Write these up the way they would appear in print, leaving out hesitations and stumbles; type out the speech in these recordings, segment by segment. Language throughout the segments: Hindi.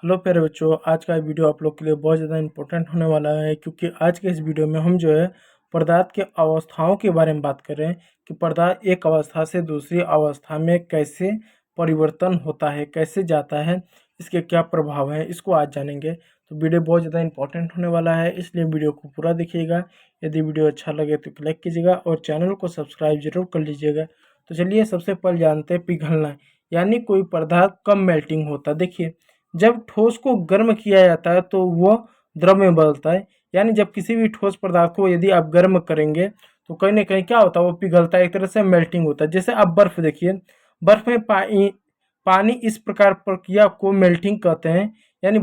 हेलो प्यारे बच्चों, आज का वीडियो आप लोग के लिए बहुत ज़्यादा इम्पोर्टेंट होने वाला है क्योंकि आज के इस वीडियो में हम जो है पदार्थ के अवस्थाओं के बारे में बात कर रहे हैं कि पदार्थ एक अवस्था से दूसरी अवस्था में कैसे परिवर्तन होता है, कैसे जाता है, इसके क्या प्रभाव हैं, इसको आज जानेंगे। तो वीडियो बहुत ज़्यादा इंपॉर्टेंट होने वाला है, इसलिए वीडियो को पूरा देखिएगा। यदि वीडियो अच्छा लगे तो लाइक कीजिएगा और चैनल को सब्सक्राइब जरूर कर लीजिएगा। तो चलिए सबसे पहले जानते हैं पिघलना, यानी कोई पदार्थ कब मेल्टिंग होता है। देखिए, जब ठोस को गर्म किया जाता है तो वह द्रव में बदलता है। यानी जब किसी भी ठोस पदार्थ को यदि आप गर्म करेंगे तो कहीं ना कहीं क्या होता है, वो पिघलता है, एक तरह से मेल्टिंग होता है। जैसे आप बर्फ देखिए, बर्फ में पानी इस प्रकार प्रक्रिया को मेल्टिंग कहते हैं। यानी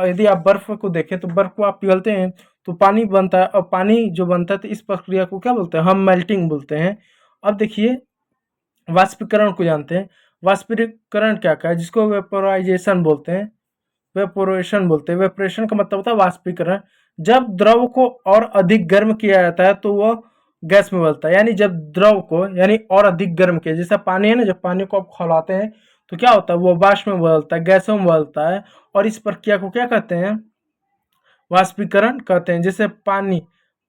यदि आप बर्फ को देखें तो बर्फ को आप पिघलते हैं तो पानी बनता है, और पानी जो बनता है तो इस प्रक्रिया को क्या बोलते हैं, हम मेल्टिंग बोलते हैं। अब देखिए, वाष्पीकरण को जानते हैं। वाष्पीकरण क्या है, जिसको वेपोराइजेशन बोलते हैं, वेपोरेशन बोलते हैं। वेपोरेशन का मतलब होता है वाष्पीकरण। जब द्रव को और अधिक गर्म किया जाता है तो वह गैस में बदलता है। यानी जब द्रव को यानी और अधिक गर्म किया, जैसा पानी है ना, जब पानी को आप खौलाते हैं तो क्या होता है, वो वाष्प में बदलता है, गैसों में बदलता है। और इस प्रक्रिया को क्या कहते हैं, वाष्पीकरण कहते हैं। जैसे पानी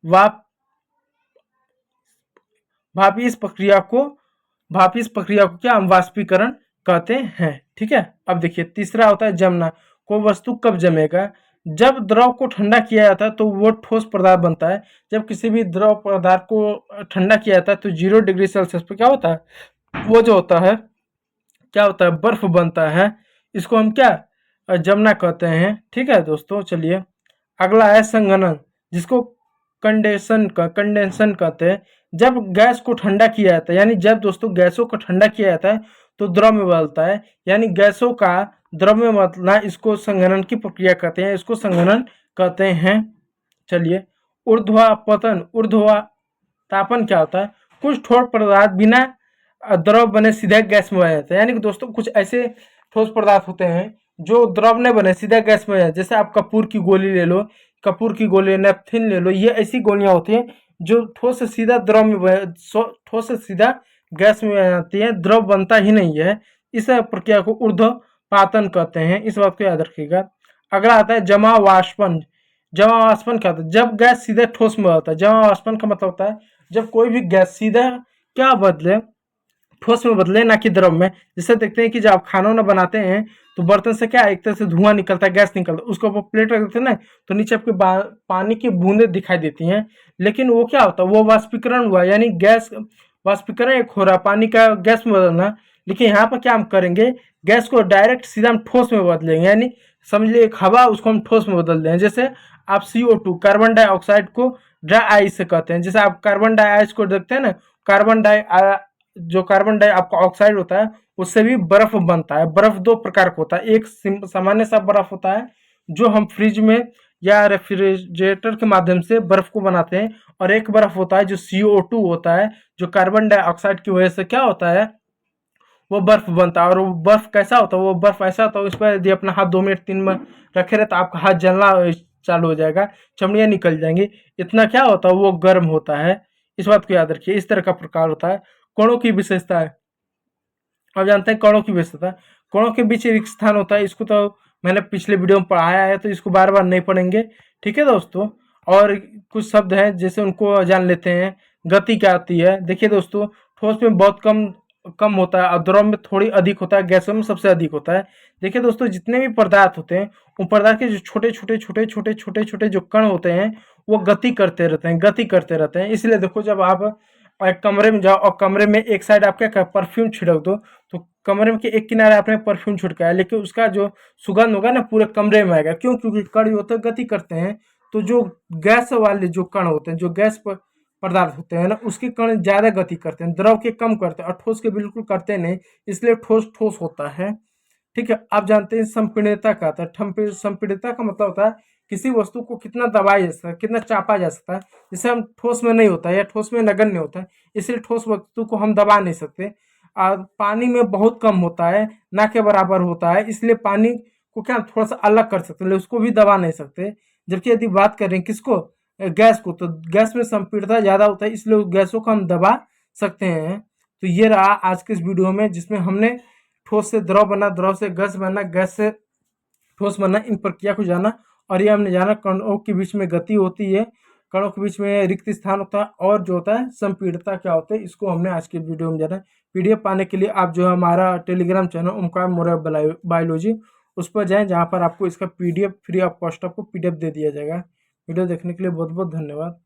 वाप भाप इस प्रक्रिया को क्या हम वाष्पीकरण कहते हैं। ठीक है। अब देखिए, तीसरा होता है जमना। कोई वस्तु कब जमेगा, जब द्रव को ठंडा किया जाता है तो वो ठोस पदार्थ बनता है। जब किसी भी द्रव पदार्थ को ठंडा किया जाता है तो 0 डिग्री सेल्सियस पर क्या होता है, वो जो होता है क्या होता है, बर्फ बनता है। इसको हम क्या जमना कहते हैं। ठीक है दोस्तों, चलिए अगला है संघनन, जिसको कंडेंसन कहते हैं। जब गैस को ठंडा किया जाता है, यानी जब दोस्तों गैसों को ठंडा किया जाता है तो द्रव में बदलता है। यानी गैसों का द्रव में बदलना, इसको संघनन की प्रक्रिया कहते हैं, इसको संघनन कहते हैं। चलिए, ऊर्ध्वापतन, ऊर्ध्वतापन क्या होता है, कुछ ठोस पदार्थ बिना द्रव बने सीधे गैस में आ जाता है। यानी कि दोस्तों कुछ ऐसे ठोस पदार्थ होते हैं जो द्रव नहीं बने, सीधा गैस में आ जाते हैं। जैसे आप कपूर की गोली ले लो, कपूर की गोली, नेपथिन ले लो, ये ऐसी गोलियां होती हैं जो ठोस से सीधा द्रव में ठोस से सीधा गैस में आ जाती है, द्रव बनता ही नहीं है। इस प्रक्रिया को ऊर्ध्वपातन कहते हैं, इस बात को याद रखिएगा। अगला आता है जमा वाष्पन। जमा वाष्पन क्या होता है, जब गैस सीधे ठोस में होता है। जमा वाष्पन का मतलब होता है जब कोई भी गैस सीधा क्या बदले, ठोस में बदले, ना कि द्रव में। जैसे देखते हैं कि जब आप खाना वाना बनाते हैं तो बर्तन से क्या एक तरह से धुआं निकलता है, गैस निकलता है, उसको ऊपर प्लेट रख देते हैं ना, तो नीचे आपके पानी की बूंदे दिखाई देती हैं। लेकिन वो क्या होता है, वो वाष्पीकरण हुआ, यानी गैस वाष्पीकरण एक हो रहा, पानी का गैस में बदलना। लेकिन यहाँ पर क्या हम करेंगे, गैस को डायरेक्ट सीधा हम ठोस में बदलेंगे। यानी समझ लीजिए एक हवा, उसको हम ठोस में बदल दें। जैसे आप CO2 कार्बन डाइऑक्साइड को ड्राई आइस से कहते हैं। जैसे आप कार्बन डाइऑक्साइड को देखते हैं ना, कार्बन डाई जो कार्बन डाई आपका ऑक्साइड होता है उससे भी बर्फ बनता है। बर्फ दो प्रकार का होता है, एक सामान्य सा बर्फ होता है जो हम फ्रिज में या रेफ्रिजरेटर के माध्यम से बर्फ को बनाते हैं, और एक बर्फ होता है जो CO2 होता है, जो कार्बन डाइऑक्साइड की वजह से क्या होता है, वो बर्फ बनता है। और वो बर्फ कैसा होता है, वो बर्फ ऐसा होता है, उस पर यदि अपना हाथ 2 मिनट 3 मिनट रखे रहे तो आपका हाथ जलना चालू हो जाएगा, चमड़ियाँ निकल जाएंगी। इतना क्या होता है, वो गर्म होता है। इस बात को याद रखिए, इस तरह का प्रकार होता है। कणों की विशेषता है, आप जानते हैं कणों की विशेषता, कणों के बीच एक स्थान होता है। इसको तो मैंने पिछले वीडियो में पढ़ाया है, तो इसको बार बार नहीं पढ़ेंगे। ठीक है दोस्तों, और कुछ शब्द हैं जैसे उनको जान लेते हैं। गति क्या आती है, देखिए दोस्तों, ठोस में बहुत कम कम होता है और द्रव में थोड़ी अधिक होता है, गैसों में सबसे अधिक होता है। देखिए दोस्तों, जितने भी पदार्थ होते हैं उन पदार्थ के जो छोटे छोटे जो कण होते हैं वो गति करते रहते हैं। इसलिए देखो, जब आप एक कमरे में जाओ और कमरे में एक साइड आप क्या परफ्यूम छिड़क दो, तो कमरे में के एक किनारे आपने परफ्यूम छिड़का है, लेकिन उसका जो सुगंध होगा ना पूरे कमरे में आएगा। क्यों, क्योंकि कण जो होते हैं गति करते हैं। तो जो गैस वाले जो कण होते हैं, जो गैस पर पदार्थ होते हैं ना, उसके कण ज्यादा गति करते हैं, द्रव के कम करते हैं, और ठोस के बिल्कुल करते नहीं, इसलिए ठोस ठोस होता है। ठीक है। आप जानते हैं संपीड़ितता का आता है। संपीड़ितता का मतलब होता है किसी वस्तु को कितना दबाया जा सकता है, कितना चापा जा सकता है। जैसे हम ठोस में नहीं होता है या ठोस में नगण्य होता है, इसलिए ठोस वस्तु को हम दबा नहीं सकते। और पानी में बहुत कम होता है, ना के बराबर होता है, इसलिए पानी को क्या थोड़ा सा अलग कर सकते हैं, उसको भी दबा नहीं सकते। जबकि यदि बात करें किसको, गैस को, तो गैस में संपीड़ितता ज्यादा होता है, इसलिए गैसों को हम दबा सकते हैं। तो ये रहा आज के इस वीडियो में, जिसमें हमने ठोस से द्रव बना, द्रव से गैस बना, गैस से ठोस बनना, इन प्रक्रिया को जाना। और ये हमने जाना कणों के बीच में गति होती है, कणों के बीच में रिक्त स्थान होता है, और जो होता है संपीड़ितता क्या होता है, इसको हमने आज के वीडियो में जाना। पीडीएफ पाने के लिए आप जो है हमारा Telegram channel Omkar Maurya biology, उस पर जाएं, जहाँ पर आपको इसका पीडीएफ फ्री ऑफ कॉस्ट आपको पीडीएफ दे दिया जाएगा। वीडियो देखने के लिए बहुत बहुत धन्यवाद।